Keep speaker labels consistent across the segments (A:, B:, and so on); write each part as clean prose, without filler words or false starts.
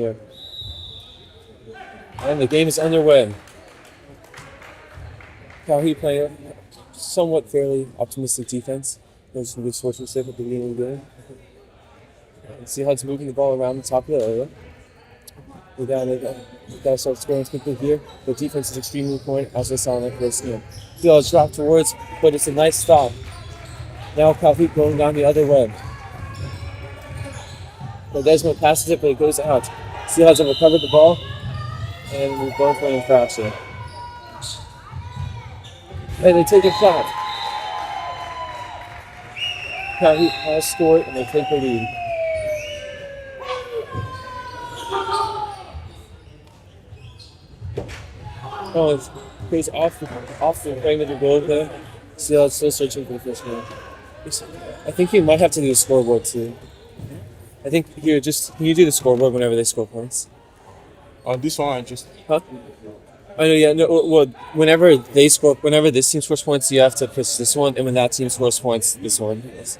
A: here. And the game is underway. CalHeat playing a somewhat fairly optimistic defense. There's some good sportsmanship at the beginning of the game. Steelheads moving the ball around the top of the area. We gotta start scoring quickly here. The defense is extremely important, as I saw in that first game. Steelheads drop towards, but it's a nice stop. Now CalHeat going down the other way. Desmond passes it, but it goes out. Steelheads have recovered the ball, and we're going for an infraction. And they take a shot. CalHeat has scored, and they take the lead. Oh, it goes off the frame of the goal there. Steelheads still searching for the first goal. I think you might have to do the scoreboard too. I think here, can you do the scoreboard whenever they score points?
B: This one, just.
A: Huh? Oh no, yeah, no. Well, whenever this team scores points, you have to push this one, and when that team scores points, this one. Yes.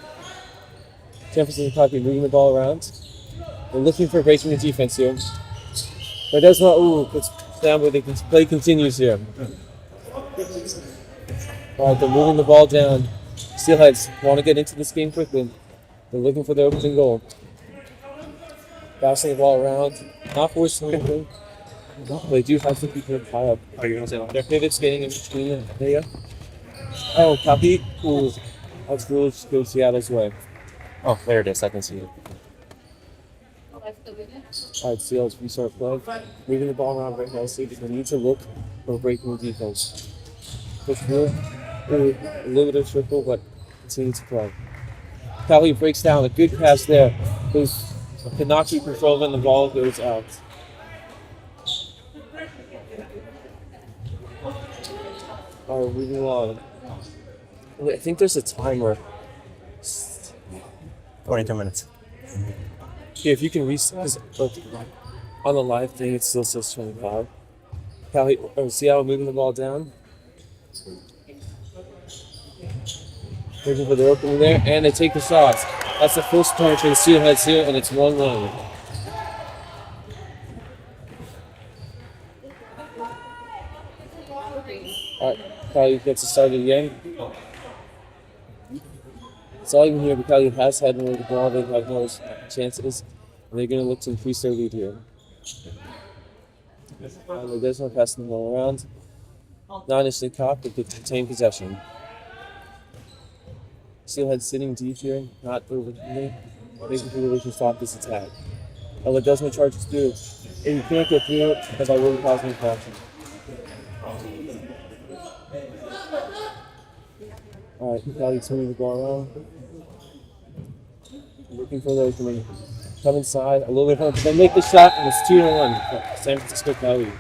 A: San Francisco CalHeat moving the ball around. They're looking for breaking the defense here, but that's not. Ooh, it's down, but the play continues here. All right, they're moving the ball down. Steelheads want to get into this game quickly. They're looking for the opening goal. Passing the ball around, not forcing anything. They do have some people high up.
B: Are you gonna say that?
A: Their pivot's getting in between. There you go. Oh, CalHeat. Ooh, that's rules go Seattle's way.
B: Oh, there it is. I can see it.
A: Alright, Steelheads restart play. Moving the ball around very nicely. They need to look for breaking the defense. Push through. Ooh, a little bit of trickle, but continue to play. CalHeat breaks down. A good pass there. Could not keep control of it, and the ball goes out. Alright, moving along. I think there's a timer.
B: 22 minutes.
A: Yeah, if you can reset, on the live thing, it still says 25. Seattle moving the ball down. Looking for the opening there, and they take the shots. That's the first point for the Steelheads here, and it's 1-1. Alright, CalHeat gets it started again. It's all even here, but CalHeat has had more of the ball. They've had more chances, and they're going to look to increase their lead here. There's no passing the ball around. Not initially caught, but they retain possession. Steelheads sitting deep here, not overthinking, making sure they can stop this attack. Desmond charges through. And you can't get through it because I will cause an infraction. Alright, CalHeat's moving the ball around. Looking for the opening. Come inside, a little bit hard, but they make the shot, and it's 2-1. San Francisco CalHeat.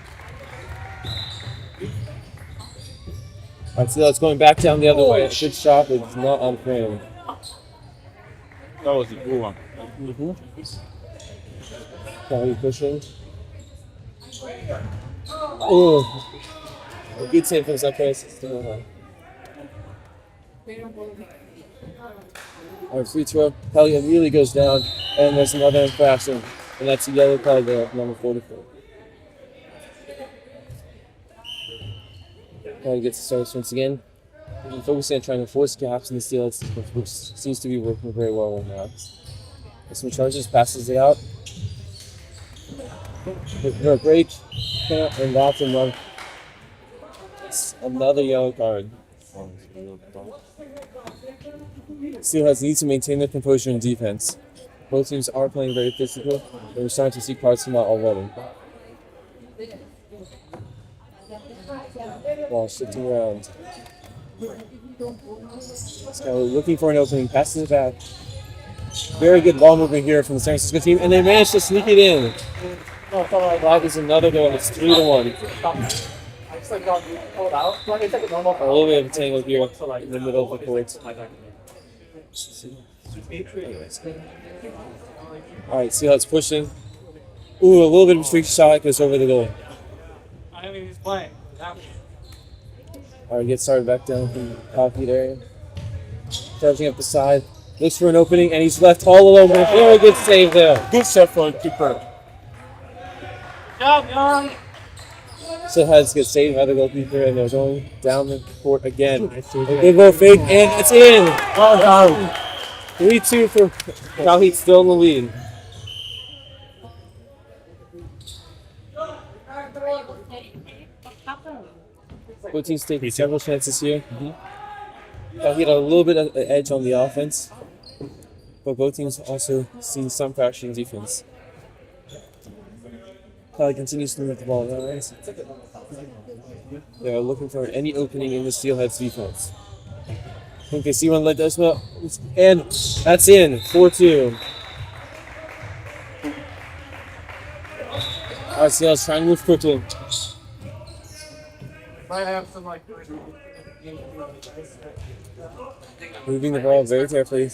A: Alright, so that's going back down the other way. Good shot, but it's not on frame.
B: That was a good one.
A: CalHeat pushing. Ooh. A good save for the surprise. Still on. Alright, free throw. CalHeat immediately goes down, and there's another infraction. And that's a yellow card there, number 44. CalHeat gets the starts once again. We're focusing on trying to force gaps in the Steelheads, which seems to be working very well right now. Some charges, passes it out. For a break, and that's another yellow card. Steelheads need to maintain their composure in defense. Both teams are playing very physical, and we're starting to see cards come out already. Ball shifting around. Looking for an opening, passes it back. Very good ball movement here from the San Francisco team, and they managed to sneak it in. That is another goal. It's 3-1. A little bit of a tangle here in the middle of the court. Alright, Steelheads pushing. Ooh, a little bit of a freak shot goes over the goal. Alright, get started back down from the CalHeat area. Charging up the side. Looks for an opening, and he's left all alone. Very good save there.
B: Good shot for the keeper.
A: Steelheads get saved by the goalkeeper, and they're going down the court again. They go fake, and it's in. 3-2 for CalHeat, still in the lead. Both teams taking several chances here. CalHeat a little bit of an edge on the offense, but both teams also seeing some pressure in defense. CalHeat continues to move the ball around. They're looking for any opening in the Steelheads defense. I think they see one like this, well, and that's in. 4-2. All right, Steelheads trying to move quickly. Moving the ball very carefully.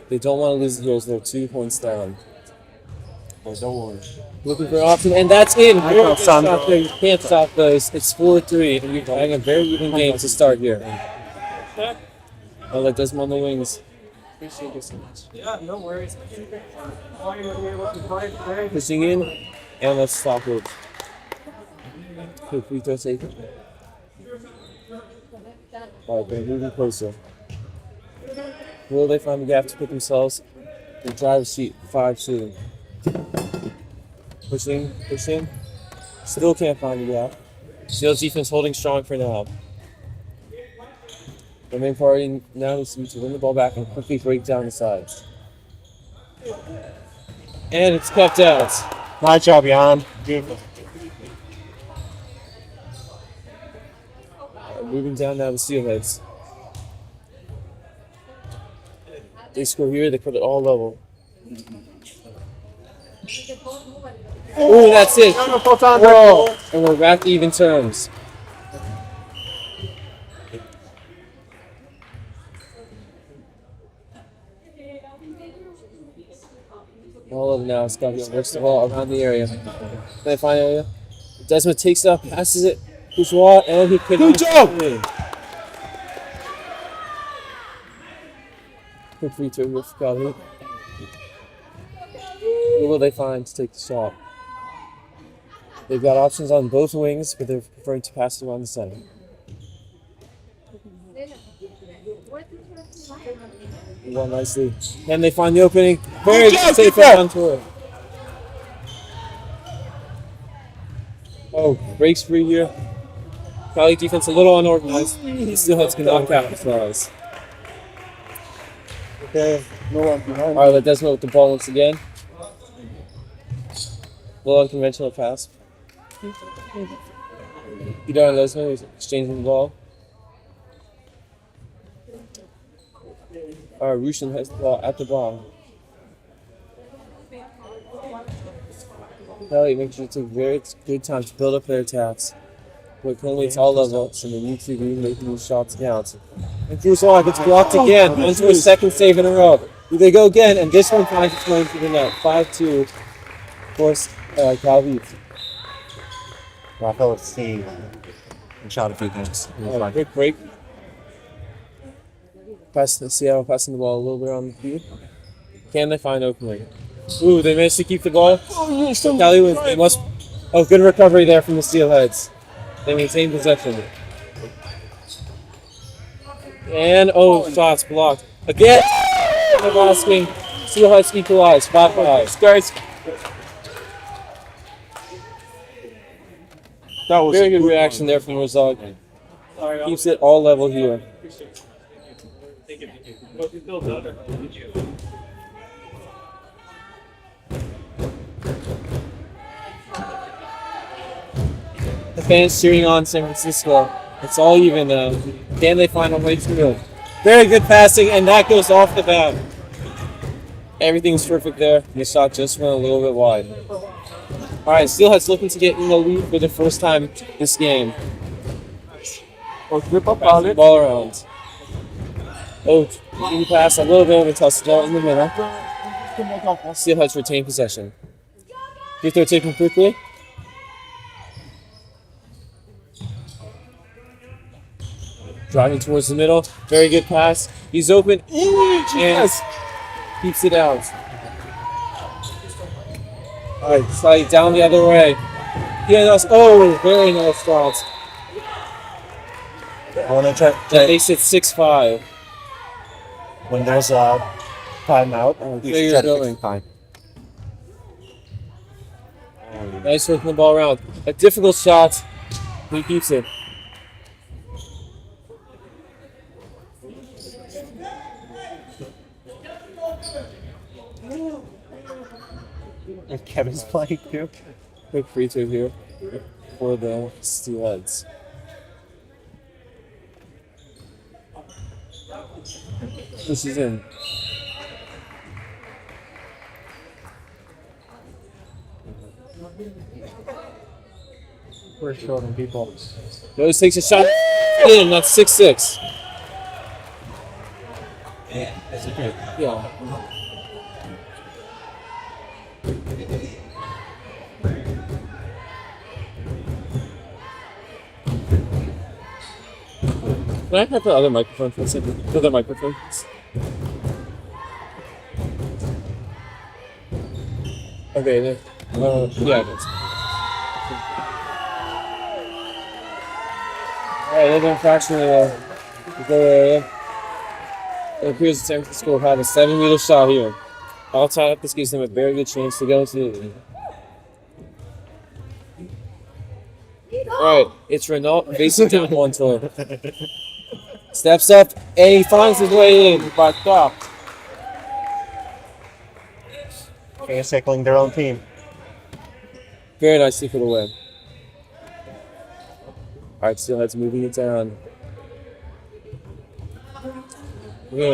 A: They don't want to lose the heels. They're 2 points down. Looking for an option, and that's in. You can't stop those. It's 4-3, and you're having a very even game to start here. I'll let Desmond on the wings.
C: Appreciate you so much. Yeah, no worries.
A: Pushing in, and let's stop it. Quick free throw taken. Alright, they're moving closer. Will they find the gap to put themselves in the driver's seat? 5-2. Pushing. Still can't find the gap. Steel's defense holding strong for now. The main party now needs to win the ball back and quickly break down the sides. And it's kept out.
B: Nice job, Jan. Beautiful.
A: Moving down now the Steelheads. They score here, they put it all level. Ooh, that's it. Whoa. And we're back to even terms. All of now, Scott works the ball around the area. They find area. Desmond takes up, passes it. Bourgeois, and he could.
B: Good job!
A: Quick free throw here for CalHeat. Who will they find to take the shot? They've got options on both wings, but they're preferring to pass it around the center. Well, nicely. And they find the opening. Very good safe on tour. Oh, breaks free here. CalHeat defense a little unorganized. Steelheads can knock out the flies.
B: Okay, no one behind.
A: Alright, let Desmond with the ball once again. A little unconventional pass. Peter and Desmond is exchanging the ball. Alright, Rushin has the ball at the bottom. CalHeat makes sure to take a very good time to build up their attacks. But currently it's all level, so they need to be making these shots count. And Bourgeois gets blocked again, onto his second save in a row. They go again, and this one finds its way to the net. 5-2 for CalHeat.
B: Rafael C. And shot a few things.
A: Quick break. Seattle passing the ball a little bit on the field. Can they find opening? Ooh, they managed to keep the ball. CalHeat they must. Oh, good recovery there from the Steelheads. They maintain possession. And shots blocked. Again! I'm asking. Steelheads equalize. 5-5.
B: Guys. That was
A: very good reaction there from Razak. Keeps it all level here. The fans cheering on San Francisco. It's all even now. Can they find a way through? Very good passing, and that goes off the bat. Everything's perfect there. The shot just went a little bit wide. Alright, Steelheads looking to get in the lead for the first time this game. Ball around. Easy pass, a little bit of a tussle in the middle. Steelheads retain possession. Free throw taken quickly. Driving towards the middle. Very good pass. He's open. And keeps it out. Alright, slightly down the other way. Yeah, that's very nice shots.
B: I want to try.
A: That makes it 6-5.
B: When there's a timeout, you
A: there
B: should
A: you're
B: try to fix
A: going.
B: the time.
A: Nice working the ball around. A difficult shot. He keeps it.
B: And Kevin's playing too.
A: Quick free throw here for the Steelheads. This is in.
B: We're short on people.
A: Rose takes a shot in. That's 6-6. Yeah. Can I have the other microphone for a second? The other microphone. Okay, there. Yeah, it is. Alright, another infraction in the goal area. It appears that San Francisco will have a 7-meter shot here. All tied up, this gives them a very good chance to go to. Alright, it's Renault facing down one to him. Steps up and he finds his way in. But stopped.
B: Fans tackling their own team.
A: Very nicely for the win. Alright, Steelheads moving it down.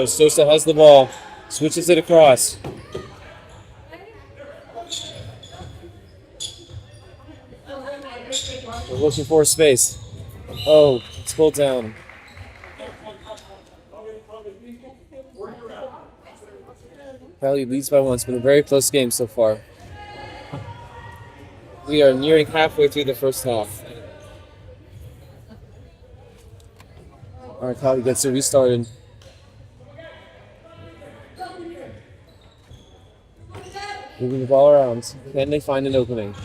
A: Sosa has the ball. Switches it across. We're looking for space. Oh, it's pulled down. Cali leads by one. It's been a very close game so far. We are nearing halfway through the first half. Alright, Cali gets it restarted. Moving the ball around. Can they find an opening?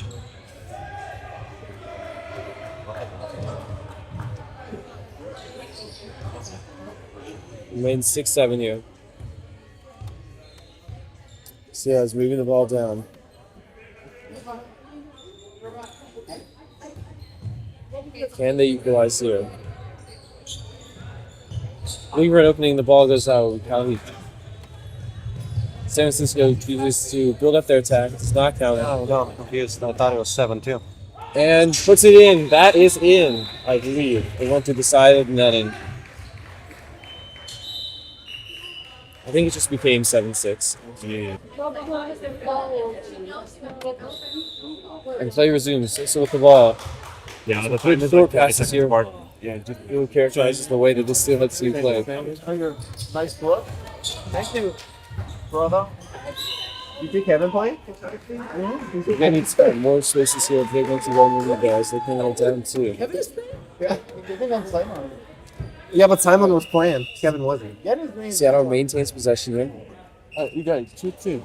A: Remains 6-7 here. Seattle's moving the ball down. Can they equalize here? Looking for an opening, the ball goes out. CalHeat. San Francisco chooses to build up their attack. It's not counted.
B: No, confused. I thought it was 7-2.
A: And puts it in. That is in, I believe. It went to the side of the netting. I think it just became 7-6.
B: Yeah.
A: And play resumes. So with the ball.
B: Yeah, the
A: Good short passes here.
B: Yeah, just
A: It characterizes the way that the Steelheads team play.
B: nice work. Thank you, brother. You see Kevin playing?
A: They need to spend more spaces here if they're going to run with the guys. They can all down too.
B: Yeah, but Simon was playing. Kevin wasn't.
A: Seattle maintains possession here. You guys, 2-2.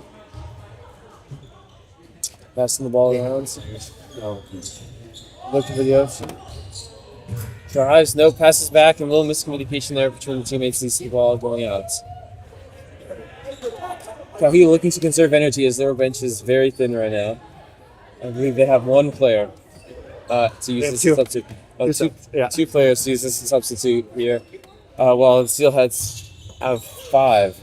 A: Passing the ball around. Looking for the option. Drives, no, passes back, and a little miscommunication there between the teammates. You see the ball going out. CalHeat looking to conserve energy as their bench is very thin right now. I believe they have one player to use this as a substitute. Two players to use this as a substitute here, while the Steelheads have 5.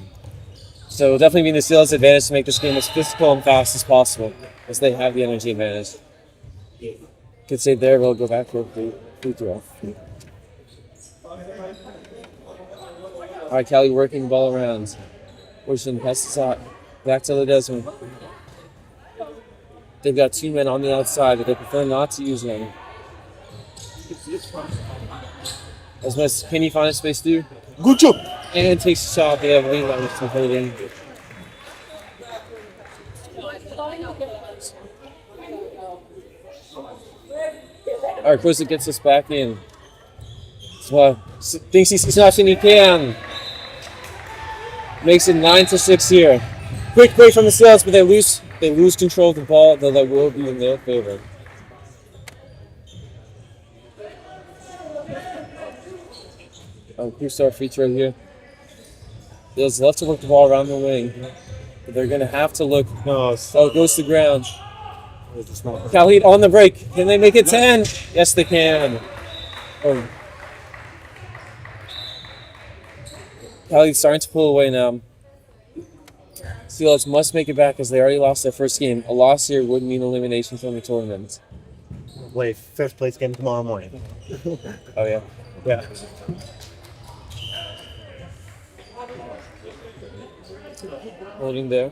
A: So it'll definitely be in the Steelheads' advantage to make this game as physical and fast as possible, as they have the energy advantage. Good save there, we'll go back for a free throw. Alright, Cali working the ball around. Washington passes out back to the Desmond. They've got 2 men on the outside, but they prefer not to use them. As much can he find a space through?
B: Good job.
A: And takes a shot. They have a lead line to put it in. Alright, Kosa gets us back in. So, thinks he's snatching, he can. Makes it 9-6 here. Quick break from the Steelheads, but they lose control of the ball, though that will be in their favor. Crew-star feature right here. Steelheads love to work the ball around the wing. But they're going to have to look.
B: No,
A: Oh, it goes to ground. CalHeat on the break. Can they make it 10? Yes, they can. Oh. CalHeat's starting to pull away now. Steelheads must make it back as they already lost their first game. A loss here would mean elimination from the tournament.
B: Play first place game tomorrow morning.
A: Oh, yeah.
B: Yeah.
A: Holding there.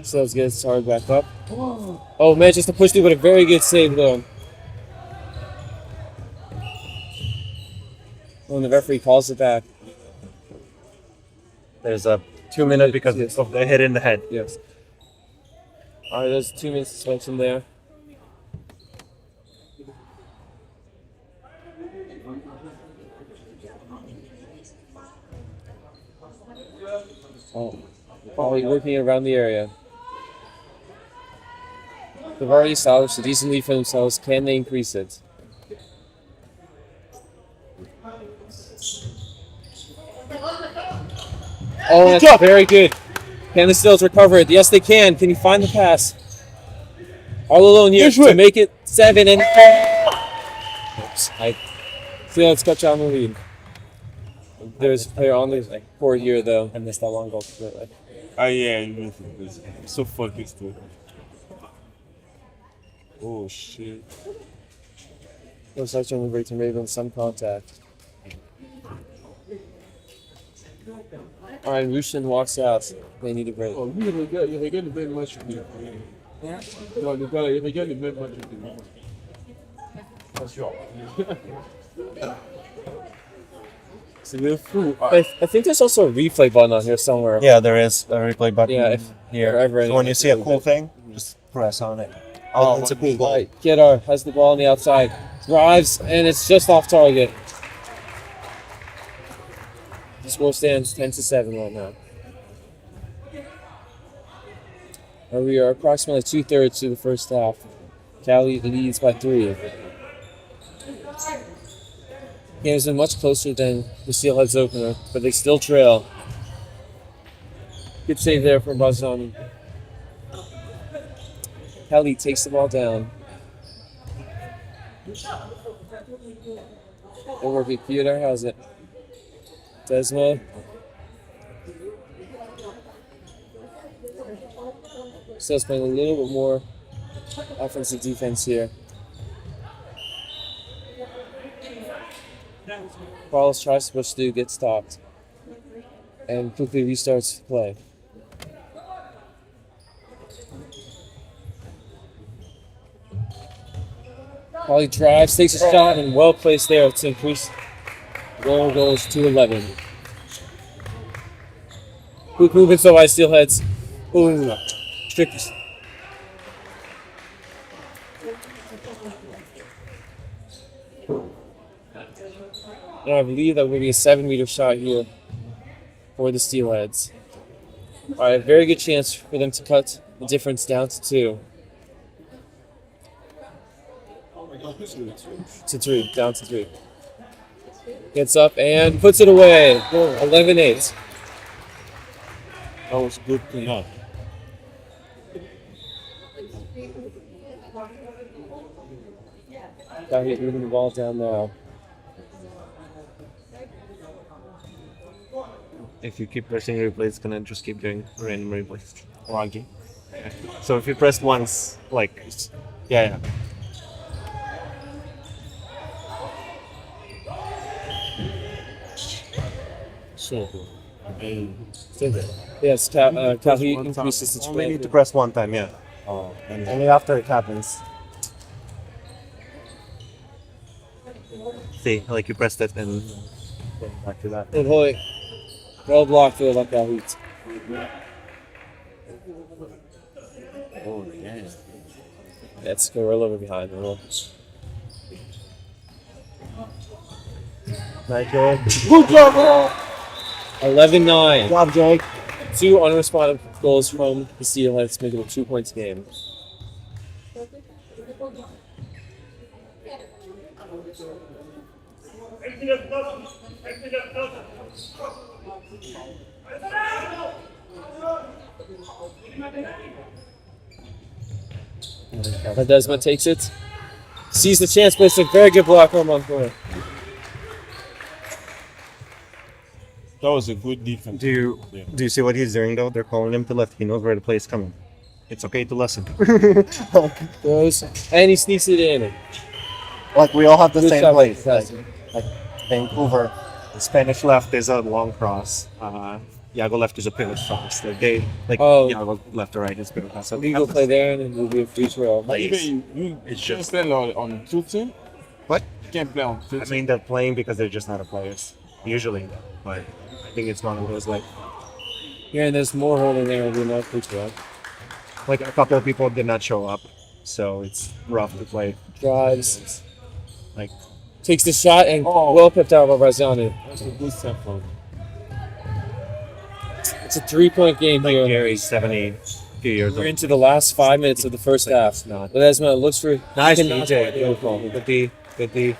A: Steelheads gets hard back up. Oh, man, just a push through, but a very good save, though. When the referee calls it back.
B: There's a 2 minute because
A: Yes.
B: of the hit in the head.
A: Yes. All right, there's a 2 minute suspension there. Oh, probably working around the area. They've already established a decent lead for themselves. Can they increase it? Oh, that's very good. Can the Steelheads recover it? Yes, they can. Can you find the pass? All alone here to make it 7 and. Oops. Steelheads cut down the lead. There's a player on the court here, though. I missed that long goal.
D: Oh yeah, I'm so focused too. Oh shit.
A: Looks like on the break to Raven, some contact. All right, Rushin walks out. They need a break.
D: Oh, you regardes le même match que lui. Non, le gars, il regarde le même match que lui. Attention.
A: C'est bien fou. I think there's also a replay button on here somewhere.
B: Yeah, there is a replay button
A: Yeah, if
B: here.
A: ever
B: So when you see a cool thing, just press on it. Oh, it's a cool ball.
A: Right, Gedar has the ball on the outside. Drives, and it's just off target. The score stands 10-7 right now. And we are approximately 2/3 through the first half. CalHeat leads by 3. Game has been much closer than the Steelheads opener, but they still trail. Good save there from Bazzani. CalHeat takes the ball down. Over to Theodore has it. Desma. Steelheads playing a little bit more offensive defense here. Carlos tries to push through, gets stopped, and quickly restarts play. Polly drives, takes a shot, and well placed there to increase goal goals to 11. Quick movement so by Steelheads. Ooh, strict. And I believe that will be a 7-meter shot here for the Steelheads. All right, very good chance for them to cut the difference down to 2. To 3, down to 3. Gets up and puts it away. 11-8.
D: That was good cleanup.
A: CalHeat moving the ball down now.
B: If you keep pressing replay, it's gonna just keep doing random replays. Logging. So if you press once, like, yeah.
D: So,
A: Yes, CalHeat increases its
B: Only
A: play.
B: need to press one time, yeah. And only after it happens. See, like you pressed it and back to that.
A: Good hoy. Well blocked there by CalHeat.
D: oh yeah.
A: That's Gorilla behind the roll.
B: Nice, Jake.
D: Good job, bro.
A: 11-9.
B: Good job, Jake.
A: 2 unresponded goals from the Steelheads, making it a 2-point game. Ledesma takes it. Sees the chance, but it's a very good block from Montgomery.
D: That was a good defense.
B: Do you see what he's doing though? They're calling him to left. He knows where the play is coming. It's okay to listen.
A: Goes, and he sneaks it in.
B: Like we all have the
A: Good
B: same
A: shot,
B: place.
A: fantastic.
B: Like Vancouver, the Spanish left is a long cross. Yago left is a pivot cross. Yago left or right is pivot cross. So
A: We go play there, and it'll be a free throw.
B: Like,
D: You
B: it's
D: can't
B: just
D: play on 2-team.
B: what?
D: You can't play on 2-team.
B: I mean, they're playing because they're just not the players usually, but I think it's one of those like
A: Yeah, and there's more holding there. It'll be no free throw.
B: a couple of people did not show up, so it's rough to play.
A: Drives,
B: Like
A: takes the shot, and well pipped out by Razzani.
D: That's a good step forward.
A: It's a 3-point game here.
B: Gary's 70 few years
A: We're
B: old.
A: into the last 5 minutes of the first half.
B: Not.
A: Ledesma looks for
B: Nice
A: cannot
B: DJ.
A: find the opening.
B: Good D.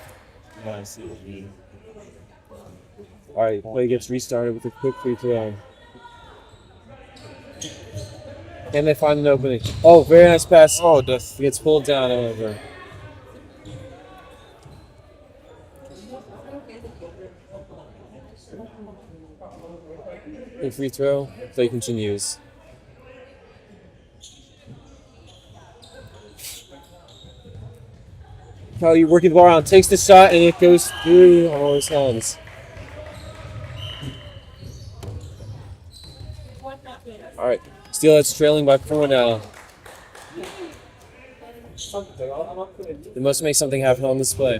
A: All right, play gets restarted with a quick free throw. Can they find an opening? Oh, very nice pass.
D: Oh, that's
A: He gets pulled down, however. Big free throw. Play continues. Kelly working the ball around, takes the shot, and it goes through all his hands. All right, Steelheads trailing by 4 now. They must make something happen on this play.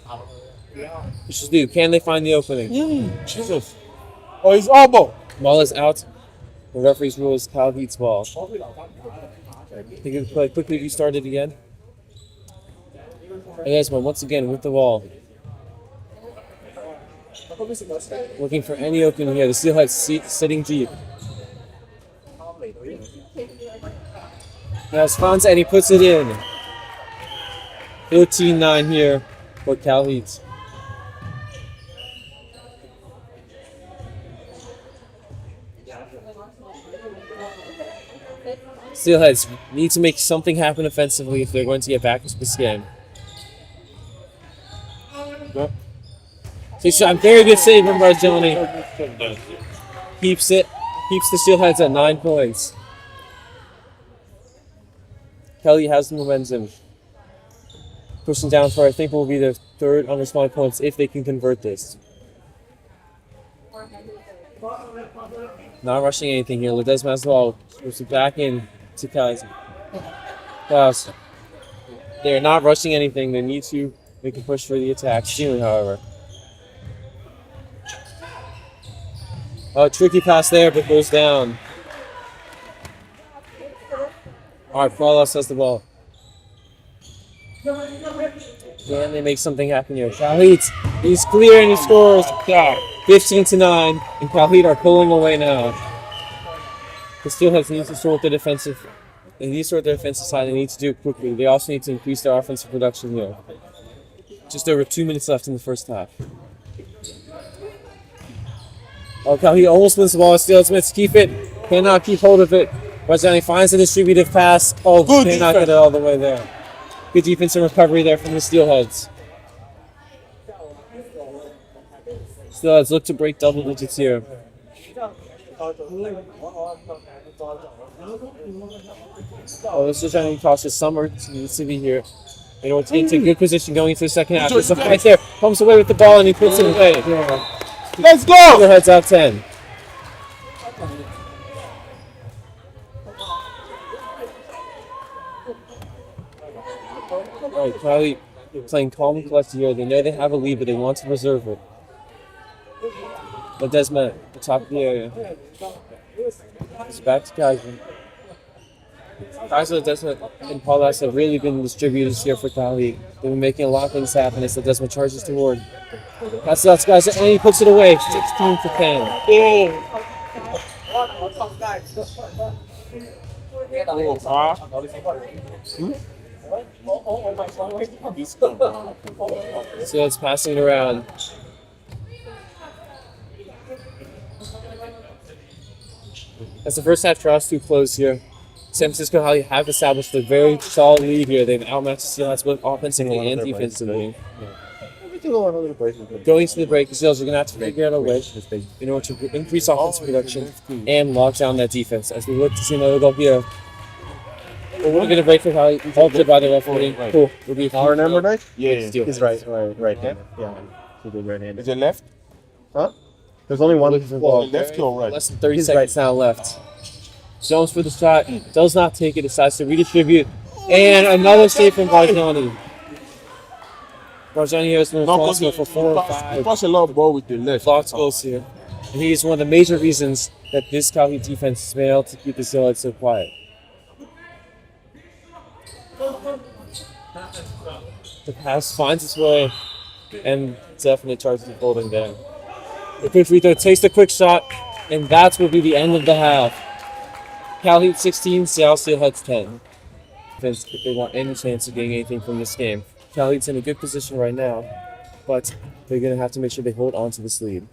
A: What should do? Can they find the opening?
D: Jesus. Oh, his elbow.
A: Ball is out. The referee's rule is CalHeat's ball. I think the play quickly restarted again. And Esma once again with the ball. Looking for any opening here. The Steelheads sitting deep. Now Spons, and he puts it in. 13-9 here for CalHeat. Steelheads need to make something happen offensively if they're going to get back into this game. Takes a shot. Very good save from Bargiani. Keeps it. Keeps the Steelheads at 9 points. Kelly has the momentum. Pushing down for, I think, will be their third unresponded points if they can convert this. Not rushing anything here. Ledesma as well. Pushing back in to Kaz. They're not rushing anything. They need to make a push for the attack. Stealing, however. Oh, tricky pass there, but goes down. All right, Paulus has the ball. Can they make something happen here? CalHeat, he's clear and he scores. 15-9, and CalHeat are pulling away now. The Steelheads need to sort their defensive. They need to sort their defensive side. They need to do it quickly. They also need to increase their offensive production here. Just over 2 minutes left in the first half. Oh, CalHeat almost wins the ball. Steelheads keep it. Cannot keep hold of it. Razzani finds a distributive pass. Oh,
D: Good
A: cannot
D: defense.
A: get it all the way there. Good defense and recovery there from the Steelheads. Steelheads look to break double digits here. Oh, this is trying to cautious. Summer needs to be here. You know, it's into good position going into the second half. There's a fight there. Comes away with the ball and he puts it away.
D: Let's go.
A: Steelheads out 10. All right, Kylie playing calm and collected here. They know they have a lead, but they want to preserve it. Ledesma at the top of the area. It's back to Kaiser. Kaiser, Ledesma, and Paulas have really been distributors here for Kylie. They've been making a lot of things happen as Ledesma charges toward. That's out to Kaiser, and he puts it away. 16-10. So it's passing it around. As the first half draws too close here, San Francisco CalHeat have established a very solid lead here. They've outmatched the Steelheads both offensively and defensively. Going to the break, the Steelheads are going to have to figure out a way in order to increase offensive production and lock down that defense. As we look to see another goal here. We're going to break for CalHeat, halted by the referee. Cool. Will be
B: Our number 9?
D: Yeah.
B: He's right hand. Yeah. He's right hand.
D: Is it left?
B: Huh? There's only one.
D: Well, left or right?
A: Less than 30 seconds now left. Jones for the shot, does not take it, decides to redistribute. And another save from Barjani. Barjani has been responsible for 4 or 5
D: He passed a lot of ball with the left.
A: blocked goals here. And he's one of the major reasons that this CalHeat defense has been able to keep the Steelheads so quiet. The pass finds its way and definitely charges the holding there. The quick free throw takes the quick shot, and that will be the end of the half. CalHeat 16, Seattle Steelheads 10. If they want any chance of getting anything from this game. CalHeat's in a good position right now, but they're going to have to make sure they hold on to this lead.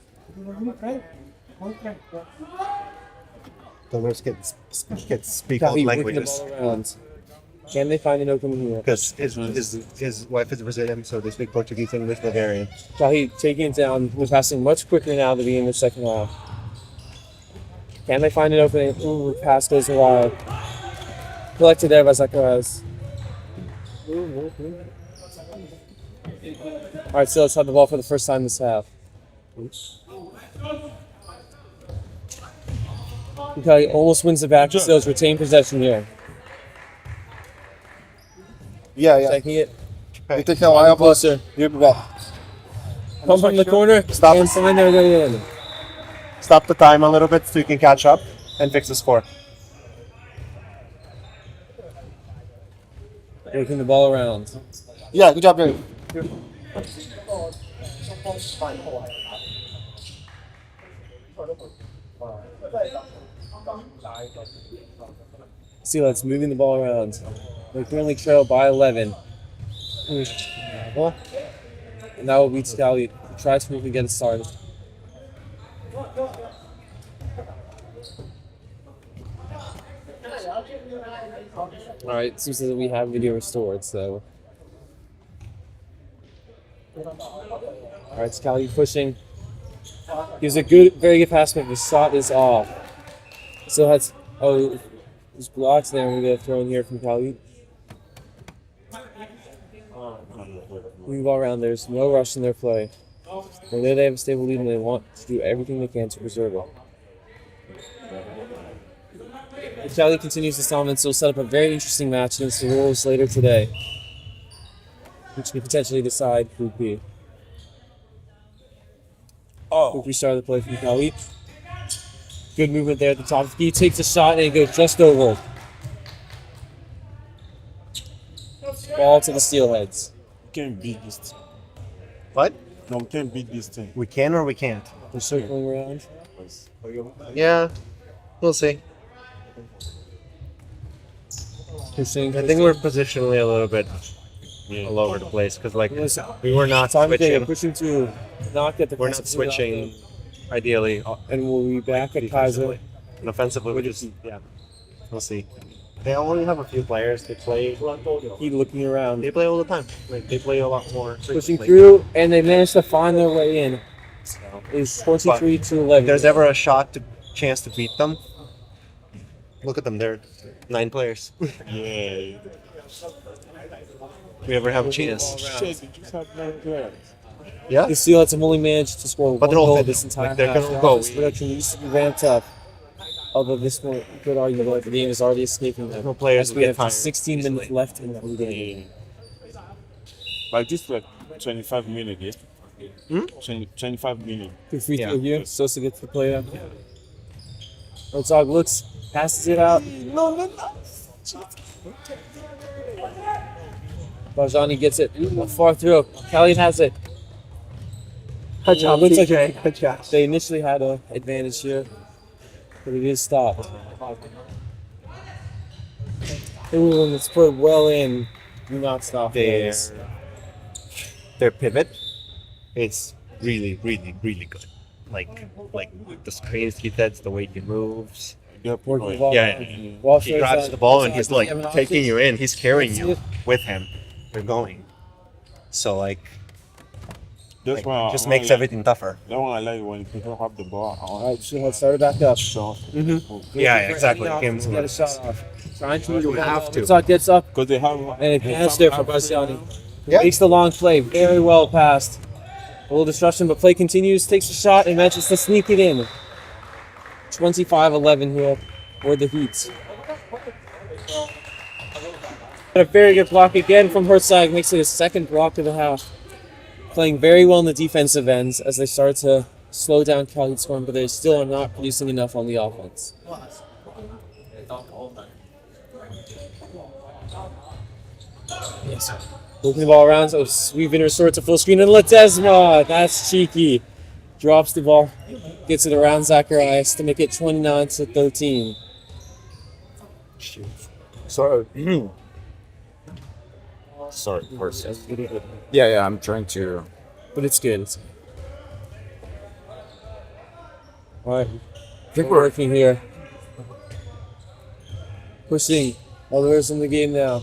B: The nurse can speak all
A: CalHeat working the
B: languages.
A: ball around. Can they find an opening here?
B: Because his wife is Brazilian, so they speak Portuguese, English, Bulgarian.
A: CalHeat taking it down. They're passing much quicker now at the beginning of the second half. Can they find an opening? Ooh, the pass goes wide. Collected there by Zacharias. Alright, so let's have the ball for the first time this half. Okay, almost wins it back. Still retain possession here.
D: Yeah.
A: Taking it.
D: You take a while,
A: Closer.
D: you be back.
A: Come from the corner.
B: Stop.
A: And find their way in.
B: Stop the time a little bit so you can catch up and fix the score.
A: Working the ball around.
D: Yeah, good job, Dave.
A: Steelheads moving the ball around. They currently trail by 11. And that will beat CalHeat. Try to quickly get it started. Alright, it seems that we have video restored, so. Alright, it's CalHeat pushing. Gives a very good pass, but the shot is off. So that's, there's blocks there, and we get a throw in here from CalHeat. Moving the ball around, there's no rush in their play. They know they have a stable lead and they want to do everything they can to preserve it. If CalHeat continues this dominance, it'll set up a very interesting match against the Wolves later today, which could potentially decide Group B. Quick restart of the play from CalHeat. Good movement there at the top. He takes a shot and it goes just over. Ball to the Steelheads.
D: We can't beat this team.
B: What?
D: No, we can't beat this team.
B: We can or we can't?
A: They're circling around.
B: Yeah, we'll see.
A: Pushing.
B: I think we're positionally a little bit all over the place because, like, we were not switching.
A: Pushing to not get the
B: We're not switching. Ideally,
A: and we'll be back at Kaiser.
B: and offensively, we just we'll see. They only have a few players. They play.
A: Keep looking around.
B: They play all the time. Like they play a lot more.
A: Pushing through, and they managed to find their way in. It's 23 to 11.
B: If there's ever a chance to beat them, look at them. They're 9 players.
D: Yeah.
B: We ever have a chance?
D: Shit, you just have 9 players.
B: Yeah.
A: The Steelheads have only managed to score
B: But
A: one
B: they're all
A: goal
B: fit.
A: this entire
B: Like, they're
A: half.
B: gonna
A: Their
B: go.
A: offense production needs to be ramped up. Although this one could argue that the game is already escaping them.
B: No players
A: As we
B: get
A: have
B: tired
A: 16 minutes left in the game.
D: Like this, like 25 minutes, yeah? 25 minutes.
A: Good free
B: Yeah.
A: throw here. Sosa gets the play up. Dog looks, passes it out. Barjani gets it far through. CalHeat has it.
B: Good job,
A: Looks like
B: TJ. Good job.
A: they initially had an advantage here, but it is stopped. Ooh, and it's put well in. Do not stop.
B: Their
A: Guys.
B: pivot is really, really, really good. Like the screens he sets, the way he moves.
A: Working the ball.
B: Yeah,
A: Ball
B: he
A: shows
B: grabs
A: that-
B: the ball and he's
A: Yeah,
B: like
A: I mean,
B: taking you in. He's carrying
A: Let's see
B: you
A: it.
B: with him. You're going. So like,
D: That's why
B: just
D: I
B: makes
D: like,
B: everything tougher.
D: That's why I like when people have the ball.
A: All right, Steelheads started back up.
D: So,
B: Yeah, exactly.
A: Looking for any option to get a shot off. Trying to
B: You have to.
A: Herzog gets up
D: because they have
A: and it passed there for Bastiani.
B: Yeah.
A: Makes the long play. Very well passed. A little disruption, but play continues. Takes a shot and manages to sneak it in. 25-11 here for the Heat. A very good block again from Herzog. Makes it his second block of the half. Playing very well in the defensive ends as they start to slow down CalHeat scoring, but they still are not producing enough on the offense. Yes. Moving the ball around, so weaving restored to full screen, and Ledesma, that's cheeky. Drops the ball, gets it around Zacharias to make it 29-13.
E: Sorry. Sorry, person. Yeah, I'm trying to.
A: But it's good. Alright,
E: I think
A: we're working here. Pushing all the way in the game now.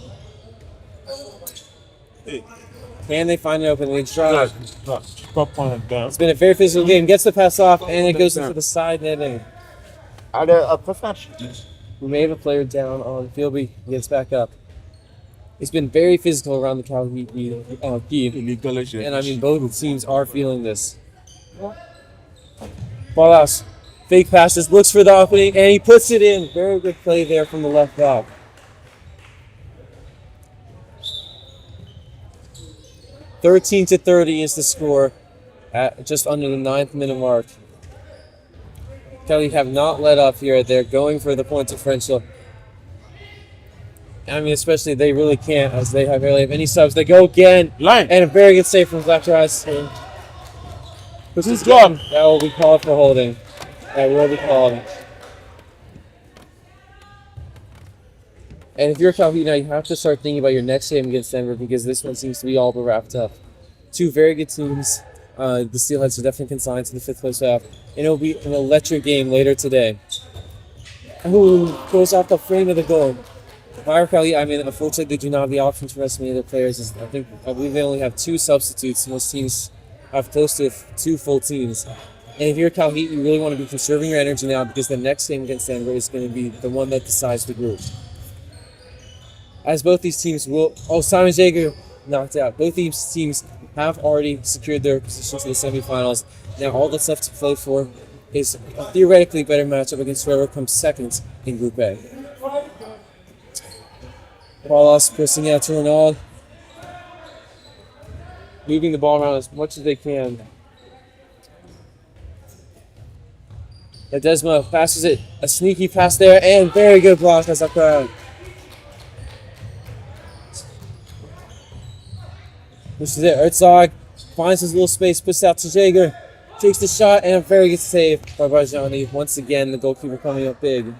A: Can they find an opening? They try.
D: stop playing down.
A: It's been a very physical game. Gets the pass off, and it goes into the side netting.
E: Are they a professional?
A: We may have a player down on the field, but he gets back up. It's been very physical around the CalHeat key. And I mean, both teams are feeling this. Ball out. Fake passes, looks for the opening, and he puts it in. Very good play there from the left back. (13-30) is the score at just under the 9th minute mark. CalHeat have not let up here. They're going for the point differential. I mean, especially they really can't, as they barely have any subs. They go again,
D: Line.
A: and a very good save from Zacharias. This is good. That will be called for holding. That will be called. And if you're CalHeat now, you have to start thinking about your next game against Denver, because this one seems to be all but wrapped up. Two very good teams. The Steelheads are definitely consigned to the 5th place half, and it'll be an electric game later today. Who goes off the frame of the goal? Fire CalHeat, I mean, unfortunately, they do not have the option to rest many of their players. I believe they only have 2 substitutes. Most teams have close to 2 full teams. And if you're CalHeat, you really want to be conserving your energy now, because the next game against Denver is going to be the one that decides the group. As both these teams will... Oh, Simon Jaeger knocked out. Both these teams have already secured their position to the semifinals. Now all that's left to play for is a theoretically better matchup against whoever comes second in Group A. Carlos pressing out to Ronald. Moving the ball around as much as they can. Ledesma passes it. A sneaky pass there, and very good block as Zacharias. This is it. Herzog finds his little space, puts out to Jaeger. Takes the shot, and a very good save by Barjani. Once again, the goalkeeper coming up big.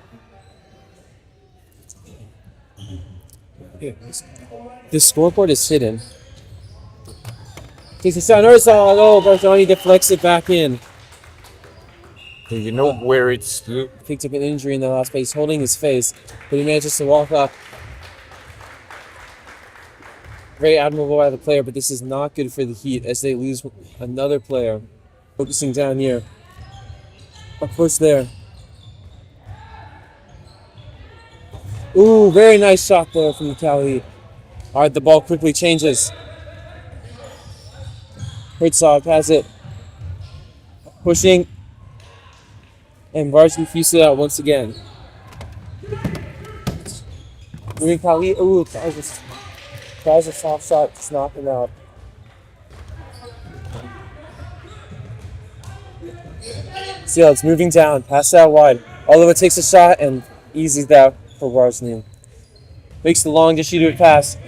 A: This scoreboard is hidden. Takes the shot, Herzog. Oh, Barjani deflects it back in.
E: Do you know where it's?
A: Picked up an injury in the last place, holding his face, but he manages to walk up. Very admirable by the player, but this is not good for the Heat as they lose another player. Focusing down here. Of course there. Ooh, very nice shot there from the CalHeat. Alright, the ball quickly changes. Herzog has it. Pushing. And Varsity fused it out once again. Moving CalHeat. Ooh, tries a soft shot, just knock him out. Steelheads moving down, pass out wide. Oliver takes a shot and eases that for Varsity. Makes the long distributed pass.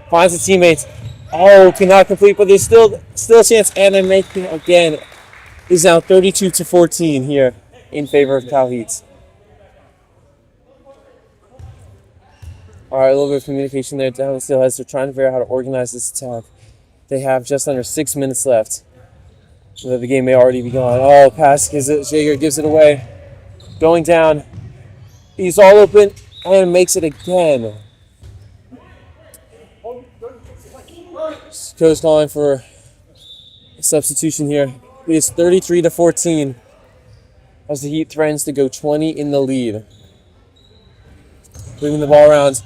A: Finds the teammates. Oh, cannot complete, but there's still a chance, and they're making again. Is now 32-14 here in favor of CalHeat. All right, a little bit of communication there down the Steelheads. They're trying to figure out how to organize this attack. They have just under 6 minutes left. So the game may already be gone. Oh, pass. Jaeger gives it away. Going down. He's all open and makes it again. Coach calling for a substitution here. It is 33-14 as the Heat threatens to go 20 in the lead. Moving the ball around.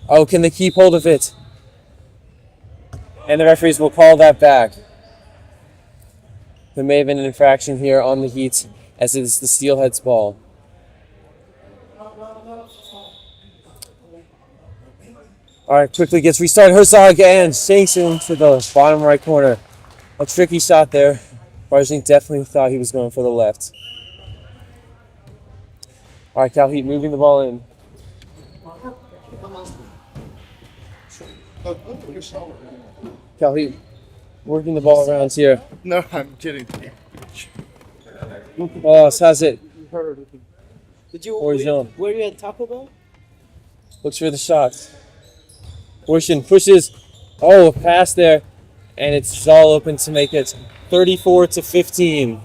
A: Oh, can they keep hold of it? And the referees will call that back. There may have been an infraction here on the Heat as it is the Steelheads ball. All right, quickly gets restarted. Herzog and sinks into the bottom right corner. A tricky shot there. Barging definitely thought he was going for the left. All right, CalHeat moving the ball in. CalHeat working the ball around here.
B: No, I'm kidding.
A: Wallace has it.
C: Did you
A: Or zone.
C: were you at Taco Bell?
A: Looks for the shot. Pushes. Oh, a pass there. And it's all open to make it 34-15.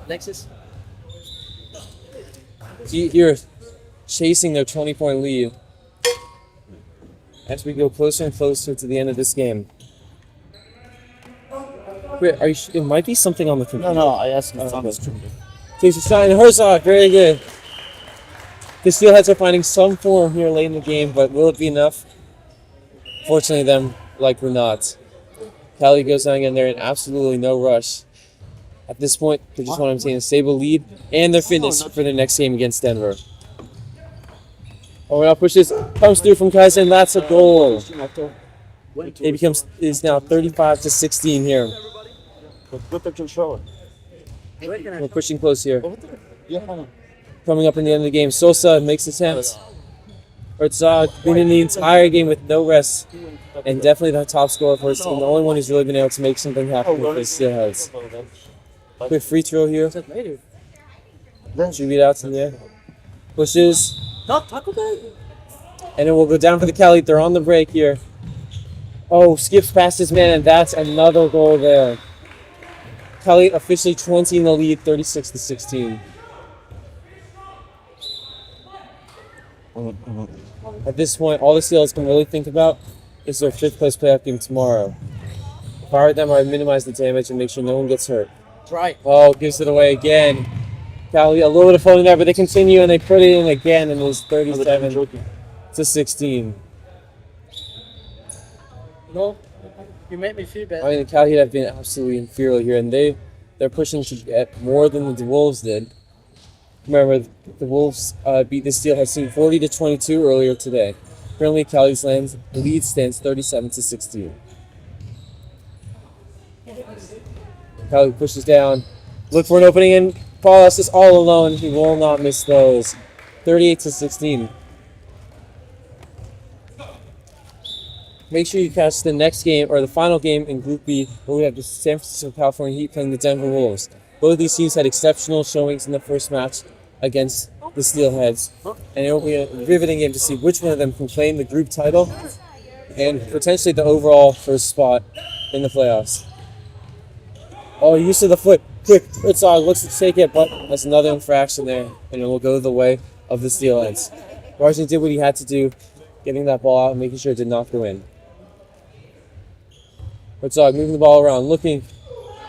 C: Nexus?
A: Here, chasing their 20-point lead as we go closer and closer to the end of this game. Wait, it might be something on the computer.
C: No, I asked him. It's on this computer.
A: Takes a shot, and Herzog, very good. The Steelheads are finding some form here late in the game, but will it be enough? Fortunately, them likely not. Cali goes down again. They're in absolutely no rush. At this point, they just want to maintain a stable lead and their fitness for the next game against Denver. Oh, now pushes, comes through from Kaiser, and that's a goal. It is now 35-16 here. We're pushing close here. Coming up in the end of the game, Sosa makes attempts. Herzog been in the entire game with no rest, and definitely the top scorer for his team. The only one who's really been able to make something happen with his Steelheads. Quick free throw here. Should beat out in there. Pushes. And it will go down for the CalHeat. They're on the break here. Oh, skips past his man, and that's another goal there. CalHeat officially 20 in the lead, 36-16. At this point, all the Steelheads can really think about is their 5th place playoff game tomorrow. If I were them, I'd minimize the damage and make sure no one gets hurt.
C: Right.
A: Oh, gives it away again. CalHeat a little bit of floating there, but they continue and they put it in again, and it was 37-16.
C: No, you make me feel bad.
A: I mean, the CalHeat have been absolutely inferior here, and they're pushing to get more than the Wolves did. Remember, the Wolves beat the Steelheads team 40-22 earlier today. Currently, CalHeat's lead stands 37-16. CalHeat pushes down, look for an opening, and Paulus is all alone. He will not miss those. 38-16. Make sure you catch the next game, or the final game in Group B, where we have the San Francisco CalHeat playing the Denver Wolves. Both of these teams had exceptional showings in the first match against the Steelheads, and it will be a riveting game to see which one of them can claim the group title and potentially the overall first spot in the playoffs. Oh, use of the foot. Quick, Herzog looks to take it, but that's another infraction there, and it will go the way of the Steelheads. Washington did what he had to do, getting that ball out and making sure it did not go in. Herzog moving the ball around, looking,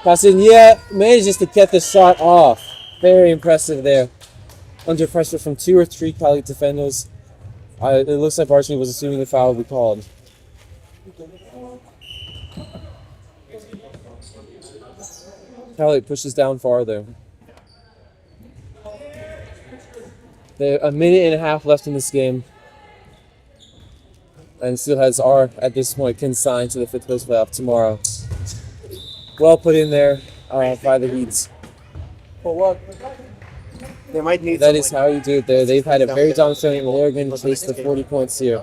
A: passing, manages to get the shot off. Very impressive there. Under pressure from 2 or 3 CalHeat defenders. It looks like Bargini was assuming the foul would be called. CalHeat pushes down farther. There's a minute and a half left in this game. And Steelheads are, at this point, consigned to the 5th place playoff tomorrow. Well put in there by the Heats.
C: For what?
B: They might need.
A: That is how you do it there. They've had a very dominant showing, and they're going to chase the 40 points here.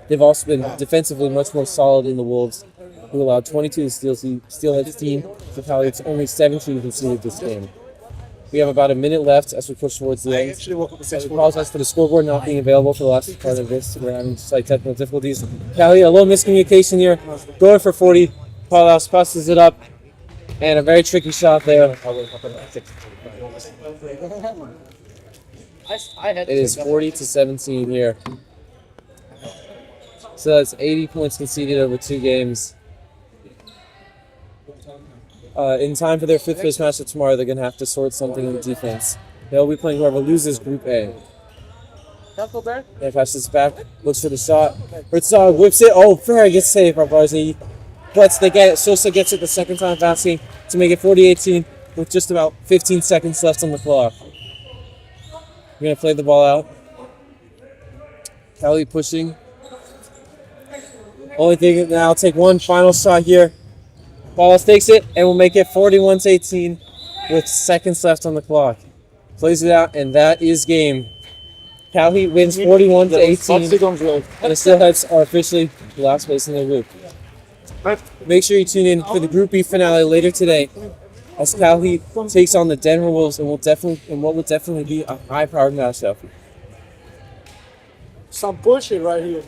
A: They've also been defensively much more solid in the Wolves, who allowed 22 to Steelheads team, so CalHeat's only 17 conceded this game. We have about a minute left as we push towards the end.
B: actually woke up at
A: I apologize for the scoreboard not being available for the last part of this. We're having slight technical difficulties. Callie, a little miscommunication here. Going for 40. Paulhouse passes it up. And a very tricky shot there.
C: I had
A: It is 40 to 17 here. So that's 80 points conceded over 2 games. In time for their 5th place matchup tomorrow, they're going to have to sort something in defense. They'll be playing whoever loses Group A.
C: Careful, Bear.
A: And passes back, looks for the shot. Herzog whips it. Oh, very good save by Barzy. But they get it. Sosa gets it the second time passing to make it 40-18 with just about 15 seconds left on the clock. We're going to play the ball out. Kelly pushing. Only thing now, take one final shot here. Ball takes it and will make it 41-18 with seconds left on the clock. Plays it out, and that is game. CalHeat wins 41-18, and the Steelheads are officially last place in their group. Make sure you tune in for the Group B finale later today, as CalHeat takes on the Denver Wolves, and what will definitely be a high-powered matchup.
C: Some bullshit right here.